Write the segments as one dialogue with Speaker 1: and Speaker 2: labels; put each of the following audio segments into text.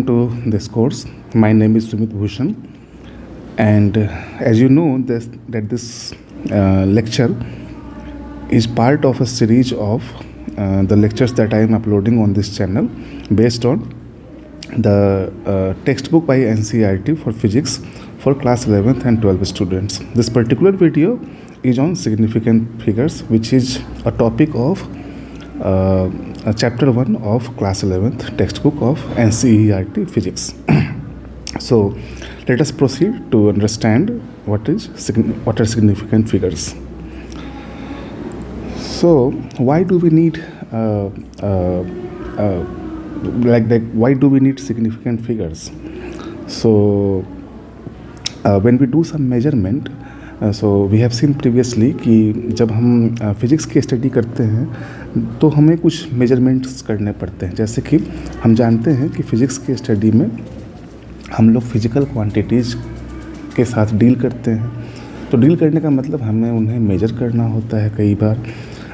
Speaker 1: To this course. My name is Sumit Bhushan, and as you know, this lecture is part of a series of the lectures that I am uploading on this channel based on the textbook by NCERT for physics for class 11th and 12th students. This particular video is on significant figures, which is a topic of chapter 1 of class 11th textbook of NCERT physics. So let us proceed to understand what are significant figures. So why do we need why do we need significant figures? So when we do some measurement, so we have seen previously कि जब हम physics की study करते हैं तो हमें कुछ measurements करने पड़ते हैं. जैसे कि हम जानते हैं कि फ़िज़िक्स की स्टडी में हम लोग फिज़िकल क्वांटिटीज़ के साथ डील करते हैं. तो डील करने का मतलब हमें उन्हें मेजर करना होता है. कई बार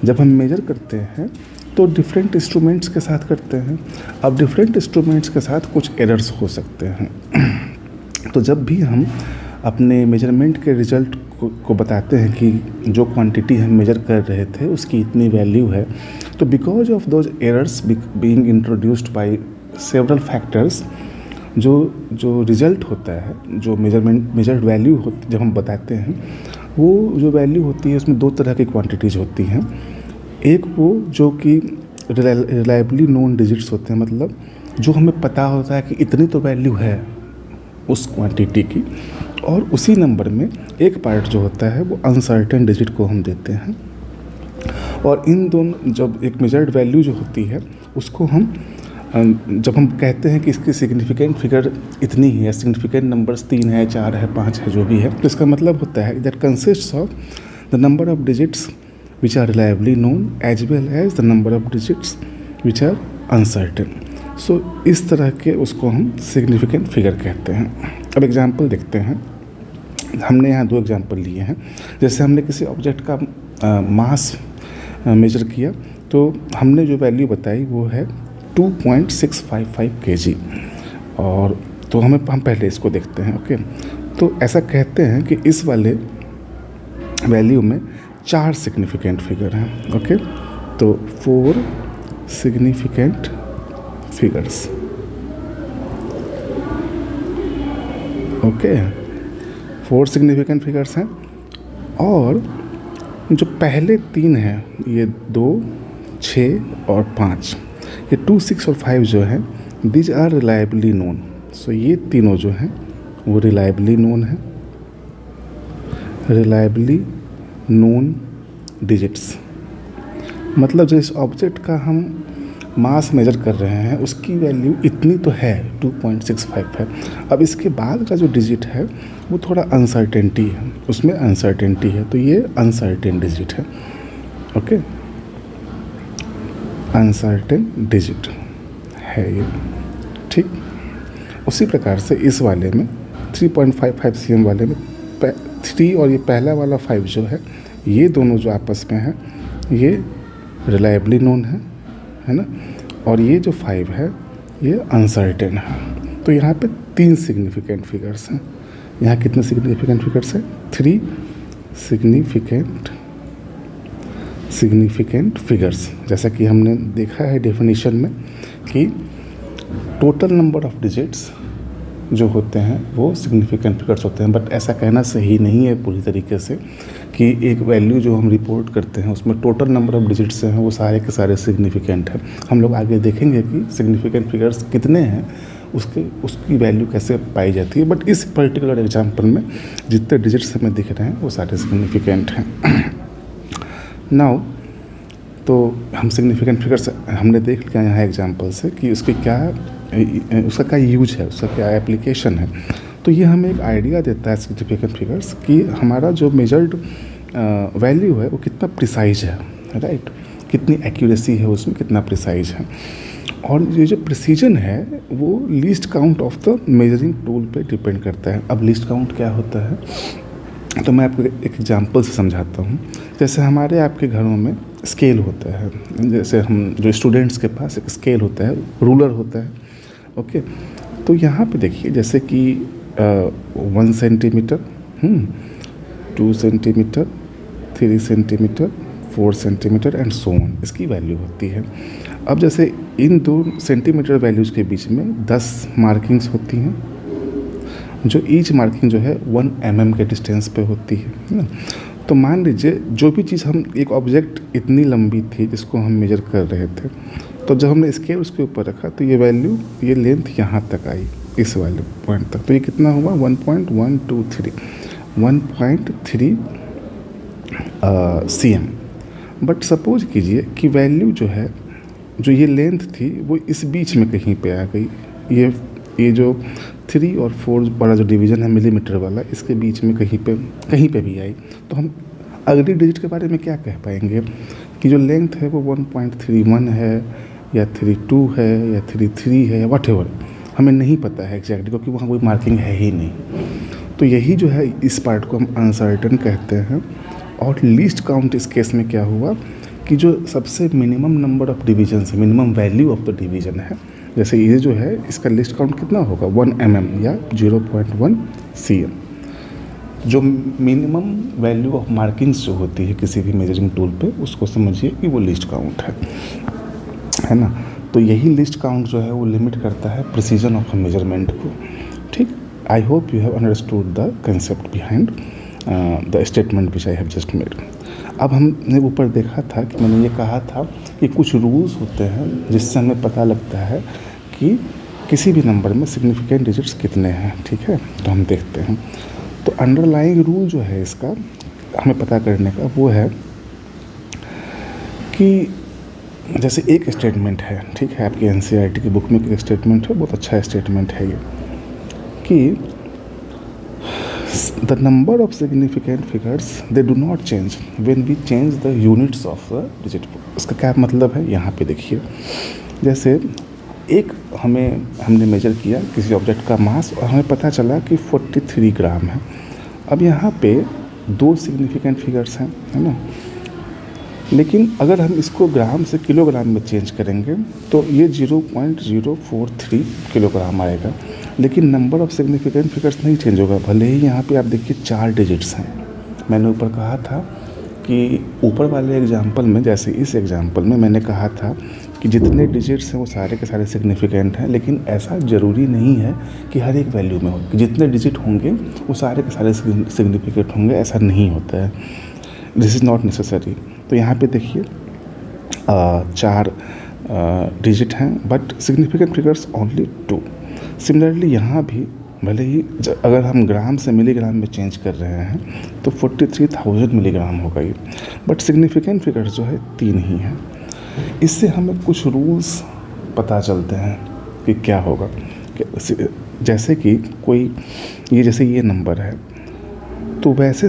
Speaker 1: जब हम मेजर करते हैं तो डिफरेंट इंस्ट्रूमेंट्स के साथ करते हैं. अब डिफरेंट इंस्ट्रूमेंट्स के साथ कुछ एरर्स हो सकते हैं. तो जब भी हम अपने मेजरमेंट के रिज़ल्ट को बताते हैं कि जो क्वांटिटी हम मेजर कर रहे थे उसकी इतनी वैल्यू है, तो because of those errors being introduced by several factors, जो रिज़ल्ट होता है, जो मेजर्ड वैल्यू जब हम बताते हैं, वो जो वैल्यू होती है उसमें दो तरह की क्वांटिटीज़ होती हैं. एक वो जो कि रिलायबली नोन डिजिट्स होते हैं, मतलब जो हमें पता होता है कि इतनी तो वैल्यू है उस क्वांटिटी की, और उसी नंबर में एक पार्ट जो होता है वो अनसर्टेन डिजिट को हम देते हैं. और इन दोनों, जब एक मेजर्ड वैल्यू जो होती है उसको हम जब हम कहते हैं कि इसकी सिग्निफिकेंट फिगर इतनी ही है, सिग्निफिकेंट नंबर्स 3 है, 4 है, 5 है, जो भी है, तो इसका मतलब होता है that consists of the number of digits which are reliably known as well as the number of digits which are uncertain. So इस तरह के उसको हम सिग्निफिकेंट फिगर कहते हैं. अब एग्जांपल देखते हैं. हमने यहाँ 2 एग्जांपल लिए हैं. जैसे हमने किसी ऑब्जेक्ट का मास मेजर किया, तो हमने जो वैल्यू बताई वो है 2.655 kg. और तो हम पहले इसको देखते हैं. ओके, तो ऐसा कहते हैं कि इस वाले वैल्यू में 4 सिग्निफिकेंट फिगर हैं. ओके, तो 4 significant figures. Okay, 4 significant figures हैं. और जो पहले 3 हैं, ये 2, 6 और 5, ये 2, 6 और 5 जो हैं, दीज आर रिलायबली नोन. सो ये तीनों जो हैं वो रिलायबली नोन है, रिलायबली नोन डिजिट्स. मतलब जिस ऑब्जेक्ट का हम मास मेजर कर रहे हैं उसकी वैल्यू इतनी तो है, 2.65 है. अब इसके बाद का जो डिजिट है वो थोड़ा अनसर्टेनिटी है, उसमें अनसर्टेनिटी है, तो ये अनसर्टेन डिजिट है. ओके, अनसर्टेन डिजिट है ये. ठीक, उसी प्रकार से इस वाले में 3.55 cm वाले में 3 और ये पहला वाला 5 जो है, ये दोनों जो आपस में है ये रिलायबली नोन है ना. और ये जो 5 है ये अनसर्टेन है. तो यहाँ पे 3 सिग्निफिकेंट फिगर्स हैं. यहाँ कितने सिग्निफिकेंट फिगर्स हैं? 3 सिग्निफिकेंट फिगर्स. जैसा कि हमने देखा है डेफिनेशन में कि टोटल नंबर ऑफ डिजिट्स जो होते हैं वो सिग्निफिकेंट फिगर्स होते हैं. बट ऐसा कहना सही नहीं है पूरी तरीके से कि एक वैल्यू जो हम रिपोर्ट करते हैं उसमें टोटल नंबर ऑफ डिजिट्स हैं वो सारे के सारे सिग्निफिकेंट हैं. हम लोग आगे देखेंगे कि सिग्निफिकेंट फिगर्स कितने हैं, उसकी वैल्यू कैसे पाई जाती है. बट इस पर्टिकुलर एग्जांपल में जितने डिजिट्स हमें दिख रहे हैं वो सारे सिग्निफिकेंट हैं. नाउ तो हम सिग्निफिकेंट फिगर्स हमने देख लिया यहाँ एग्जांपल से कि उसका क्या यूज है, उसका क्या एप्लीकेशन है. तो ये हमें एक आइडिया देता है सिग्निफिकेंट फिगर्स कि हमारा जो मेजर्ड वैल्यू है वो कितना प्रिसाइज है, राइट, कितनी एक्यूरेसी है उसमें, कितना प्रिसाइज है. और ये जो प्रिसीजन है वो least count of the measuring tool पे डिपेंड करता है. अब लीस्ट काउंट क्या होता है, तो मैं आपको एक एग्जांपल से समझाता हूँ. जैसे हमारे आपके घरों में स्केल होता है, जैसे हम जो स्टूडेंट्स के पास एक स्केल होता है, रूलर होता है. ओके, तो यहाँ पे देखिए जैसे कि 1 centimetre, 2 centimetre, 3 centimetre, 4 centimetre and so on, इसकी वैल्यू होती है। अब जैसे इन दो सेंटीमीटर वैल्यूज़ के बीच में 10 मार्किंग्स होती हैं, जो ईच मार्किंग जो है 1 mm के डिस्टेंस पे होती है ना। तो मान लीजिए जो भी चीज़ हम, एक ऑब्जेक्ट इतनी लंबी थी जिसको हम मेजर कर रहे थे, तो जब हमने स्केल उसके ऊपर रखा तो ये वैल्यू, ये लेंथ यहाँ तक आई, इस वाले पॉइंट तक। तो ये कितना हुआ 1.123 cm। बट सपोज कीजिए कि वैल्यू जो है, जो ये लेंथ थी वो इस बीच में कहीं पे आ गई। ये जो 3 और 4 वाला जो डिवीज़न है मिलीमीटर वाला, इसके बीच में कहीं पे भी आई, तो हम अगली डिजिट के बारे में क्या कह पाएंगे कि जो लेंथ है वो 1.31 है या 32 है या 33 है या व्हाटएवर, हमें नहीं पता है एग्जैक्टली, क्योंकि वहाँ कोई मार्किंग है ही नहीं। तो यही जो है, इस पार्ट को हम अनसर्टेन कहते हैं। और लीस्ट काउंट इस केस में क्या हुआ कि जो सबसे मिनिमम नंबर ऑफ डिवीजन है, minimum value of the division है, जैसे ये जो है इसका लिस्ट काउंट कितना होगा 1 mm या 0.1 cm। जो मिनिमम वैल्यू ऑफ मार्किंग्स जो होती है किसी भी मेजरिंग टूल पे, उसको समझिए कि वो लिस्ट काउंट है ना। तो यही लिस्ट काउंट जो है वो लिमिट करता है प्रिसीजन ऑफ मेजरमेंट को। ठीक, I hope you have understood the concept behind the statement which I have just made. अब हमने ऊपर देखा था कि मैंने ये कहा था कि कुछ रूल्स होते हैं जिससे हमें पता लगता है कि किसी भी नंबर में सिग्निफिकेंट डिजिट्स कितने हैं। ठीक है, तो हम देखते हैं। तो अंडरलाइंग रूल जो है इसका हमें पता करने का, वो है कि जैसे एक स्टेटमेंट है, ठीक है, आपकी NCERT की बुक में एक स्टेटमेंट है, बहुत अच्छा स्टेटमेंट है ये, कि the number of significant figures they do not change when we change the units of the digit। इसका क्या मतलब है, यहाँ पे देखिए। जैसे हमने मेजर किया किसी ऑब्जेक्ट का मास और हमें पता चला कि 43 ग्राम है। अब यहाँ पे 2 सिग्निफिकेंट फिगर्स हैं, है ना। लेकिन अगर हम इसको ग्राम से किलोग्राम में चेंज करेंगे तो ये 0.043 किलोग्राम आएगा, लेकिन नंबर ऑफ सिग्निफिकेंट फिगर्स नहीं चेंज होगा। भले ही यहाँ पे आप देखिए 4 डिजिट्स हैं। मैंने ऊपर कहा था कि ऊपर वाले एग्जाम्पल में, जैसे इस एग्जाम्पल में मैंने कहा था कि जितने डिजिट्स हैं वो सारे के सारे सिग्निफिकेंट हैं, लेकिन ऐसा ज़रूरी नहीं है कि हर एक वैल्यू में हो कि जितने डिजिट होंगे वो सारे के सारे सिग्निफिकेंट होंगे, ऐसा नहीं होता है। This is not necessary. तो यहाँ पे देखिए 4 डिजिट हैं, but significant figures only 2। Similarly यहाँ भी भले ही अगर हम ग्राम से मिलीग्राम में चेंज कर रहे हैं तो 43,000 मिलीग्राम होगा ये, बट सिग्निफिकेंट फिगर्स जो है 3 ही हैं। इससे हमें कुछ रूल्स पता चलते हैं कि क्या होगा। जैसे कि कोई जैसे ये नंबर है, तो वैसे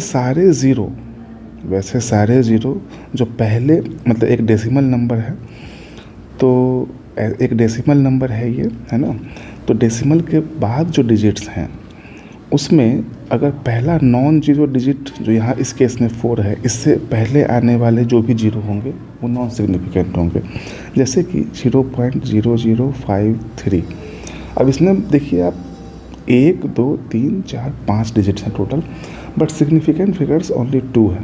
Speaker 1: सारे ज़ीरो जो पहले, मतलब एक डेसिमल नंबर है, तो एक डेसिमल नंबर है ये, है ना। तो डेसिमल के बाद जो डिजिट्स हैं उसमें अगर पहला नॉन जीरो डिजिट, जो यहाँ इस केस में 4 है, इससे पहले आने वाले जो भी जीरो होंगे वो नॉन सिग्निफिकेंट होंगे। जैसे कि 0.0053। अब इसमें देखिए आप 1 2 3 4 5 डिजिट्स हैं total, but significant figures only 2 है।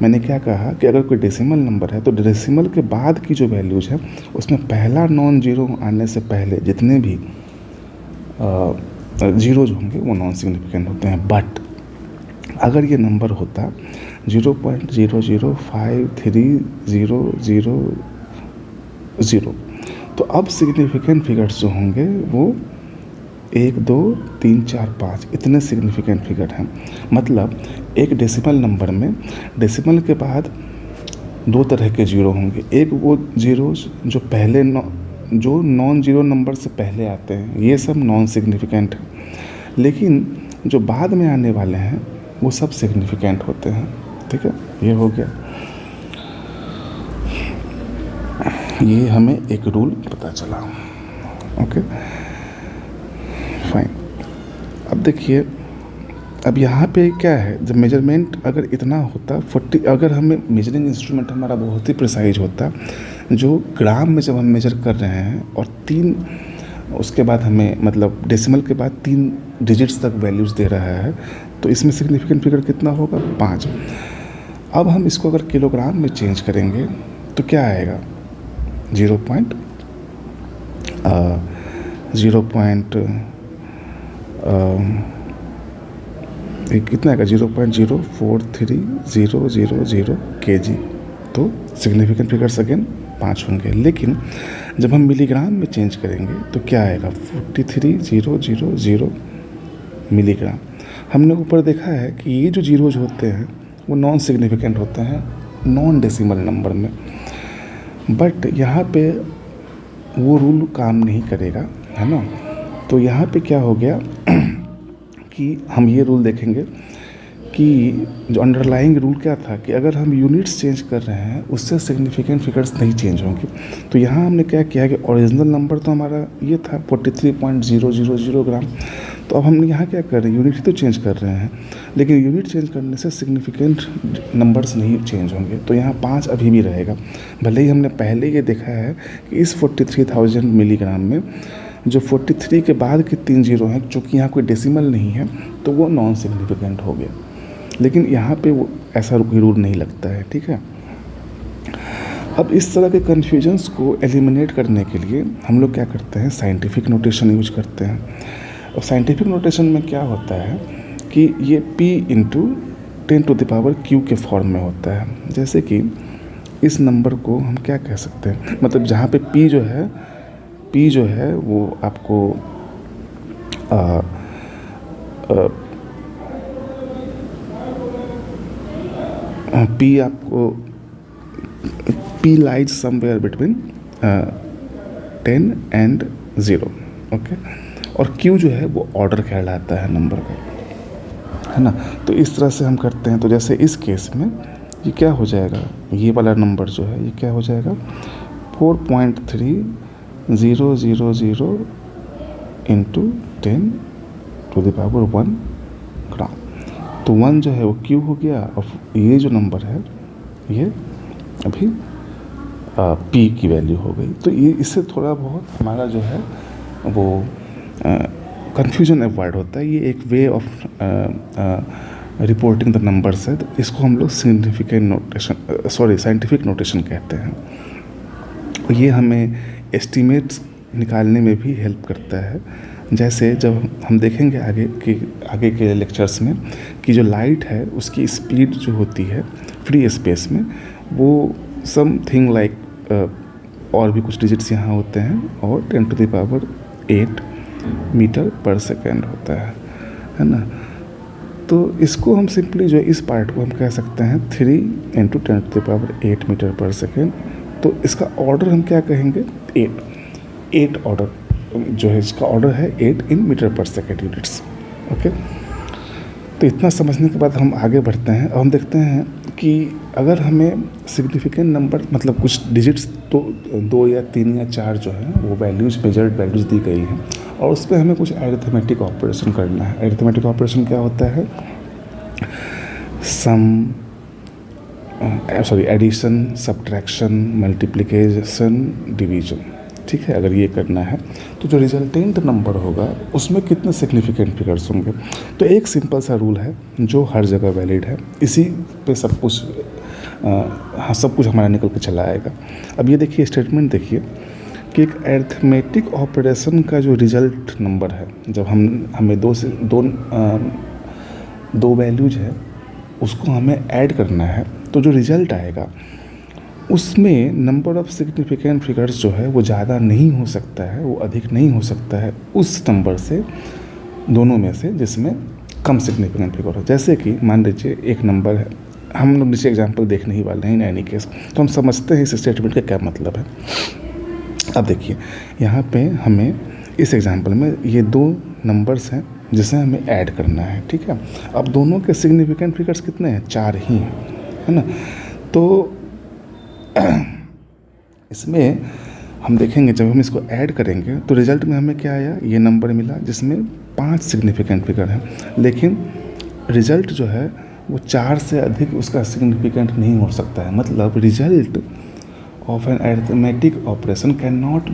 Speaker 1: मैंने क्या कहा कि अगर कोई डेसिमल नंबर है तो डेसिमल के बाद की जो वैल्यूज़ है उसमें पहला नॉन जीरो आने से पहले जितने भी जीरोज होंगे वो नॉन सिग्निफिकेंट होते हैं। बट अगर ये नंबर होता 0.0053000, तो अब सिग्निफिकेंट फिगर्स जो होंगे वो 1 2 3 4 5 इतने सिग्निफिकेंट फिगर हैं। मतलब एक डेसिमल नंबर में डेसिमल के बाद 2 तरह के जीरो होंगे। एक वो जीरोज जो पहले जो नॉन जीरो नंबर से पहले आते हैं, ये सब नॉन सिग्निफिकेंट हैं, लेकिन जो बाद में आने वाले हैं वो सब सिग्निफिकेंट होते हैं। ठीक है, ये हो गया। ये हमें एक रूल पता चला। Okay fine. अब देखिए, अब यहाँ पे क्या है, जब मेजरमेंट अगर इतना होता 40, अगर हमें मेजरिंग इंस्ट्रूमेंट हमारा बहुत ही प्रिसाइज होता, जो ग्राम में जब हम मेजर कर रहे हैं और 3 उसके बाद हमें मतलब डेसिमल के बाद 3 डिजिट्स तक वैल्यूज़ दे रहा है, तो इसमें सिग्निफिकेंट फिगर कितना होगा? 5। अब हम इसको अगर किलोग्राम में चेंज करेंगे तो क्या आएगा? 0 पॉइंट कितना आएगा? 0.043000 kg। तो सिग्निफिकेंट फिगर्स अगेन 5 होंगे। लेकिन जब हम मिलीग्राम में चेंज करेंगे तो क्या आएगा? 43,000 मिलीग्राम। हमने ऊपर देखा है कि ये जो जीरोज होते हैं वो नॉन सिग्निफिकेंट होते हैं नॉन डेसिमल नंबर में, बट यहाँ पे वो रूल काम नहीं करेगा, है ना। तो यहाँ पे क्या हो गया कि हम ये रूल देखेंगे कि जो अंडरलाइंग रूल क्या था कि अगर हम यूनिट्स चेंज कर रहे हैं उससे सिग्निफिकेंट फिगर्स नहीं चेंज होंगे। तो यहाँ हमने क्या किया कि ओरिजिनल नंबर तो हमारा ये था 43.000 ग्राम। तो अब हम यहाँ क्या कर रहे हैं? यूनिट ही तो चेंज कर रहे हैं, लेकिन यूनिट चेंज करने से सिग्निफिकेंट नंबर्स नहीं चेंज होंगे। तो यहाँ 5 अभी भी रहेगा, भले ही हमने पहले ये देखा है कि इस 43,000 मिलीग्राम में जो 43 के बाद के 3 जीरो हैं, चूँकि यहाँ कोई डेसिमल नहीं है तो वो नॉन सिग्निफिकेंट हो गया। लेकिन यहाँ पे वो ऐसा कोई रूल नहीं लगता है, ठीक है। अब इस तरह के कन्फ्यूजन्स को एलिमिनेट करने के लिए हम लोग क्या करते हैं? साइंटिफिक नोटेशन यूज करते हैं। और साइंटिफिक नोटेशन में क्या होता है कि ये p इंटू 10⁻³ के फॉर्म में होता है। जैसे कि इस नंबर को हम क्या कह सकते हैं, मतलब जहाँ पे p जो है वो आपको p आपको p lies somewhere between 10 and 0, okay. और q जो है वो ऑर्डर कहलाता है नंबर का, है ना। तो इस तरह से हम करते हैं। तो जैसे इस केस में ये क्या हो जाएगा? ये वाला नंबर जो है ये क्या हो जाएगा? 4.3000 इंटू 10⁻1 ग्राम। तो 1 जो है वो q हो गया, और ये जो नंबर है ये अभी p की वैल्यू हो गई। तो ये इससे थोड़ा बहुत हमारा जो है वो कन्फ्यूजन अवॉइड होता है। ये एक way of reporting the numbers है। तो इसको हम लोग साइंटिफिक नोटेशन कहते हैं। ये हमें एस्टीमेट्स निकालने में भी हेल्प करता है। जैसे जब हम देखेंगे आगे के लेक्चर्स में कि जो लाइट है उसकी स्पीड जो होती है फ्री स्पेस में वो समथिंग लाइक और भी कुछ डिजिट्स यहाँ होते हैं, और 10⁸ मीटर पर सेकेंड होता है ना। तो इसको हम सिंपली जो इस पार्ट को हम कह सकते हैं 3 × 10⁸ मीटर पर सेकेंड। तो इसका ऑर्डर हम क्या कहेंगे? 8 ऑर्डर जो है इसका ऑर्डर है 8 इन मीटर पर सेकेंड यूनिट्स, ओके। तो इतना समझने के बाद हम आगे बढ़ते हैं और हम देखते हैं कि अगर हमें सिग्निफिकेंट नंबर मतलब कुछ डिजिट्स तो 2 या 3 या 4 जो है वो वैल्यूज़ मेजर्ड वैल्यूज़ दी गई हैं, और उस पर हमें कुछ अरिथमेटिक ऑपरेशन करना है। अरिथमेटिक ऑपरेशन क्या होता है? एडिशन, सब्ट्रैक्शन, मल्टीप्लिकेशन, डिवीजन, ठीक है। अगर ये करना है तो जो रिजल्टेंट नंबर होगा उसमें कितने सिग्निफिकेंट फिगर्स होंगे। तो एक सिंपल सा रूल है जो हर जगह वैलिड है, इसी पे सब कुछ सब कुछ हमारा निकल के चला आएगा। अब ये देखिए स्टेटमेंट देखिए कि एक अरिथमेटिक ऑपरेशन का जो रिजल्ट नंबर है, जब हमें दो वैल्यूज है उसको हमें ऐड करना है, तो जो रिजल्ट आएगा उसमें नंबर ऑफ़ सिग्निफिकेंट फिगर्स जो है वो ज़्यादा नहीं हो सकता है, वो अधिक नहीं हो सकता है उस नंबर से, दोनों में से जिसमें कम सिग्निफिकेंट फिगर हो। जैसे कि मान लीजिए एक नंबर है, हम लोग नीचे एग्जांपल देखने ही वाले हैं इन एनी केस, तो हम समझते हैं इस स्टेटमेंट का क्या मतलब है। अब देखिए यहाँ पे हमें इस एग्जांपल में ये 2 नंबर्स हैं जिसे हमें ऐड करना है, ठीक है। अब दोनों के सिग्निफिकेंट फिगर्स कितने हैं? 4 ही हैं, है ना। तो इसमें हम देखेंगे जब हम इसको ऐड करेंगे तो रिज़ल्ट में हमें क्या आया? ये नंबर मिला जिसमें 5 सिग्निफिकेंट फिगर हैं, लेकिन रिज़ल्ट जो है वो 4 से अधिक उसका सिग्निफिकेंट नहीं हो सकता है। मतलब result of an arithmetic operation can not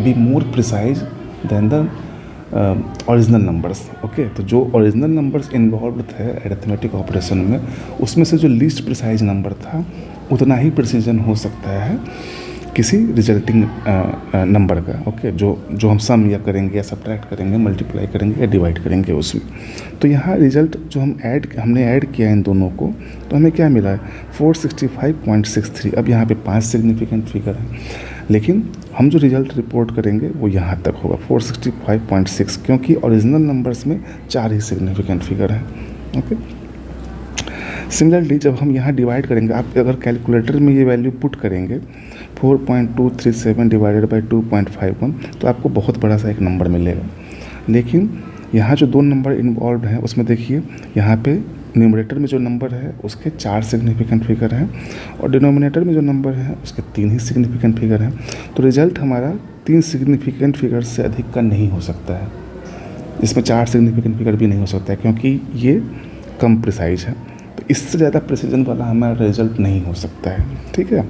Speaker 1: be more precise than the original numbers. Okay, तो जो ओरिजिनल नंबर्स इन्वॉल्व थे अरिथमेटिक ऑपरेशन में, उसमें से जो लीस्ट प्रिसाइज नंबर था उतना ही प्रिसीजन हो सकता है किसी रिजल्टिंग नंबर का। ओके, जो हम सम या करेंगे या सब्ट्रैक्ट करेंगे, मल्टीप्लाई करेंगे या डिवाइड करेंगे उसमें। तो यहाँ रिजल्ट जो हमने ऐड किया इन दोनों को, तो हमें क्या मिला है 465.63। अब यहाँ पे 5 सिग्निफिकेंट फिगर है, लेकिन हम जो रिजल्ट रिपोर्ट करेंगे वो यहाँ तक होगा 465.6, क्योंकि ओरिजिनल नंबर्स में 4 ही सिग्निफिकेंट फिगर हैं। ओके, सिमिलरली जब हम यहाँ डिवाइड करेंगे, आप अगर कैलकुलेटर में ये वैल्यू पुट करेंगे 4.237 डिवाइडेड बाई 2.51, तो आपको बहुत बड़ा सा एक नंबर मिलेगा। लेकिन यहाँ जो 2 नंबर इन्वॉल्व हैं उसमें देखिए, यहाँ पे न्यूमरेटर में जो नंबर है उसके 4 सिग्निफिकेंट फिगर हैं और डिनोमिनेटर में जो नंबर है उसके 3 ही सिग्निफिकेंट फिगर हैं। तो रिजल्ट हमारा 3 सिग्निफिकेंट फिगर से अधिक का नहीं हो सकता है। इसमें 4 सिग्निफिकेंट फिगर भी नहीं हो सकता है, क्योंकि ये कम प्रिसाइज है। तो इससे ज़्यादा प्रिसीजन वाला हमारा रिजल्ट नहीं हो सकता है। ठीक है।